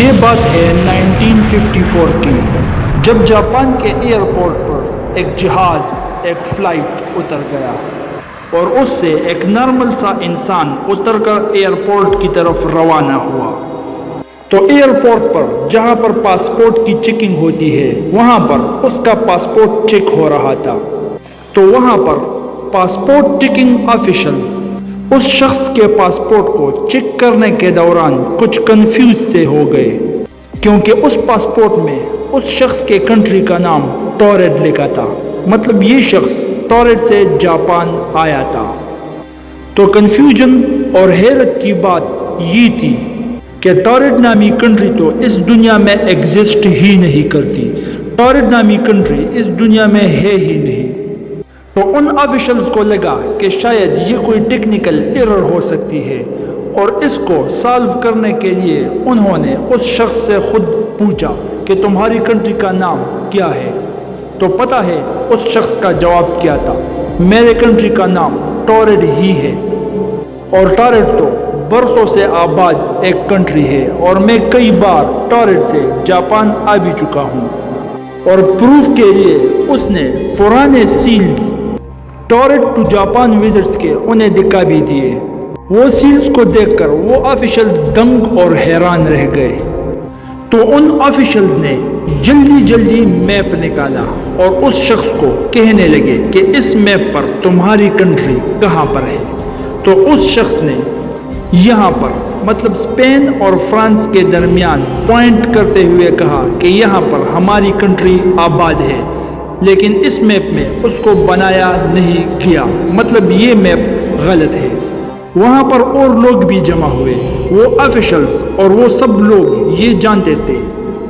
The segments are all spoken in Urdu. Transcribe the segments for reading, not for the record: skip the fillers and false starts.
یہ بات ہے 1954 کی، جب جاپان کے ایئرپورٹ پر ایک جہاز، ایک فلائٹ اتر گیا اور اس سے ایک نارمل سا انسان اتر کر ایئرپورٹ کی طرف روانہ ہوا۔ تو ایئرپورٹ پر جہاں پر پاسپورٹ کی چیکنگ ہوتی ہے وہاں پر اس کا پاسپورٹ چیک ہو رہا تھا۔ تو وہاں پر پاسپورٹ چیکنگ آفیشلز اس شخص کے پاسپورٹ کو چیک کرنے کے دوران کچھ کنفیوز سے ہو گئے، کیونکہ اس پاسپورٹ میں اس شخص کے کنٹری کا نام ٹورڈ لکھا تھا، مطلب یہ شخص ٹورڈ سے جاپان آیا تھا۔ تو کنفیوژن اور حیرت کی بات یہ تھی کہ ٹورڈ نامی کنٹری تو اس دنیا میں ایگزسٹ ہی نہیں کرتی، ٹورڈ نامی کنٹری اس دنیا میں ہے ہی نہیں۔ تو ان آفیشلز کو لگا کہ شاید یہ کوئی ٹیکنیکل ایرر ہو سکتی ہے، اور اس کو سالو کرنے کے لیے انہوں نے اس شخص سے خود پوچھا کہ تمہاری کنٹری کا نام کیا ہے؟ تو پتہ ہے اس شخص کا جواب کیا تھا؟ میرے کنٹری کا نام ٹورڈ ہی ہے، اور ٹورڈ تو برسوں سے آباد ایک کنٹری ہے، اور میں کئی بار ٹورڈ سے جاپان آ بھی چکا ہوں۔ اور پروف کے لیے اس نے پرانے sales toward to Japan visits کے انہیں دکھا بھی دیے۔ وہ سیلز کو دیکھ کر وہ آفیشلز دنگ اور حیران رہ گئے۔ تو ان آفیشلز نے جلدی میپ نکالا اور اس شخص کو کہنے لگے کہ اس میپ پر تمہاری کنٹری کہاں پر ہے؟ تو اس شخص نے یہاں پر مطلب اسپین اور فرانس کے درمیان پوائنٹ کرتے ہوئے کہا کہ یہاں پر ہماری کنٹری آباد ہے، لیکن اس میپ میں اس کو بنایا نہیں کیا، مطلب یہ میپ غلط ہے۔ وہاں پر اور لوگ بھی جمع ہوئے، وہ آفیشلز اور وہ سب لوگ یہ جانتے تھے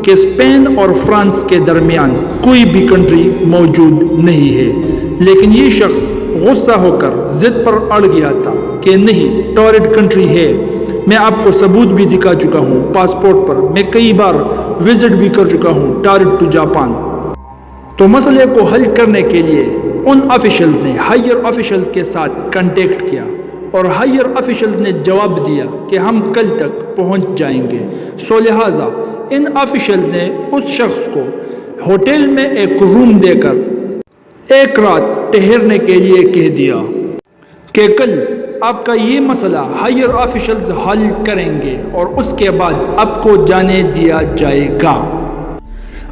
کہ اسپین اور فرانس کے درمیان کوئی بھی کنٹری موجود نہیں ہے، لیکن یہ شخص غصہ ہو کر ضد پر اڑ گیا تھا کہ نہیں، ٹورڈ کنٹری ہے، میں آپ کو ثبوت بھی دکھا چکا ہوں پاسپورٹ پر، میں کئی بار وزٹ بھی کر چکا ہوں ٹورڈ ٹو جاپان۔ تو مسئلے کو حل کرنے کے لیے ان آفیشلز نے ہائر آفیشلز کے ساتھ کنٹیکٹ کیا، اور ہائر آفیشلز نے جواب دیا کہ ہم کل تک پہنچ جائیں گے۔ سو لہٰذا ان آفیشلز نے اس شخص کو ہوٹل میں ایک روم دے کر ایک رات ٹھہرنے کے لیے کہہ دیا کہ کل آپ کا یہ مسئلہ ہائر آفیشلز حل کریں گے اور اس کے بعد آپ کو جانے دیا جائے گا۔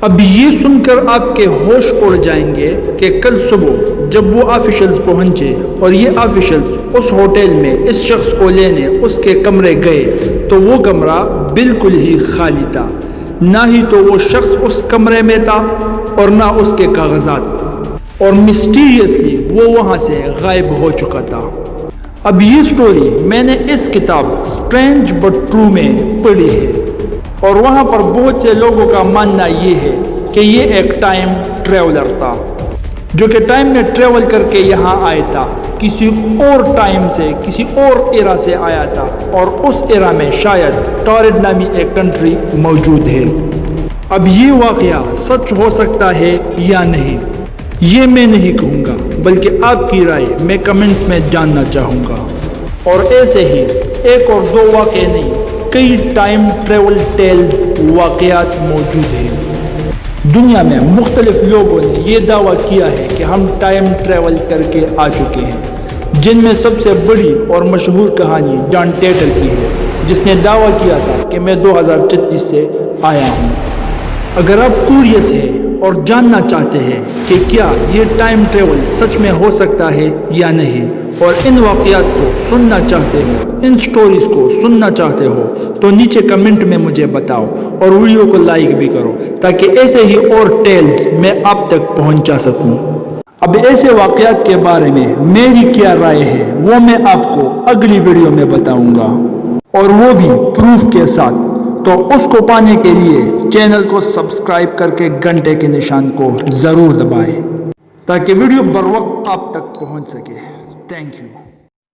اب یہ سن کر آپ کے ہوش اڑ جائیں گے کہ کل صبح جب وہ آفیشلز پہنچے اور یہ آفیشلز اس ہوٹل میں اس شخص کو لینے اس کے کمرے گئے تو وہ کمرہ بالکل ہی خالی تھا، نہ ہی تو وہ شخص اس کمرے میں تھا اور نہ اس کے کاغذات، اور مسٹیریسلی وہ وہاں سے غائب ہو چکا تھا۔ اب یہ سٹوری میں نے اس کتاب اسٹرینج بٹ ٹرو میں پڑھی ہے، اور وہاں پر بہت سے لوگوں کا ماننا یہ ہے کہ یہ ایک ٹائم ٹریولر تھا جو کہ ٹائم میں ٹریول کر کے یہاں آیا تھا، کسی اور ٹائم سے کسی اور ایرا سے آیا تھا، اور اس ایرا میں شاید ٹورڈ نامی ایک کنٹری موجود ہے۔ اب یہ واقعہ سچ ہو سکتا ہے یا نہیں یہ میں نہیں کہوں گا، بلکہ آپ کی رائے میں کمنٹس میں جاننا چاہوں گا۔ اور ایسے ہی ایک اور دو واقعے نہیں، کئی ٹائم ٹریول ٹیلز واقعات موجود ہیں۔ دنیا میں مختلف لوگوں نے یہ دعویٰ کیا ہے کہ ہم ٹائم ٹریول کر کے آ چکے ہیں، جن میں سب سے بڑی اور مشہور کہانی جان ٹیٹر کی ہے، جس نے دعویٰ کیا تھا کہ میں 2033 سے آیا ہوں۔ اگر آپ کیوریس ہیں اور جاننا چاہتے ہیں کہ کیا یہ ٹائم ٹریول سچ میں ہو سکتا ہے یا نہیں، اور ان واقعات کو سننا چاہتے ہو، ان سٹوریز کو سننا چاہتے ہو، تو نیچے کمنٹ میں مجھے بتاؤ اور ویڈیو کو لائک بھی کرو تاکہ ایسے ہی اور ٹیلز میں آپ تک پہنچا سکوں۔ اب ایسے واقعات کے بارے میں میری کیا رائے ہے وہ میں آپ کو اگلی ویڈیو میں بتاؤں گا، اور وہ بھی پروف کے ساتھ۔ تو اس کو پانے کے لیے چینل کو سبسکرائب کر کے گھنٹے کے نشان کو ضرور دبائیں تاکہ ویڈیو بر وقت آپ تک پہنچ سکے۔ Thank you.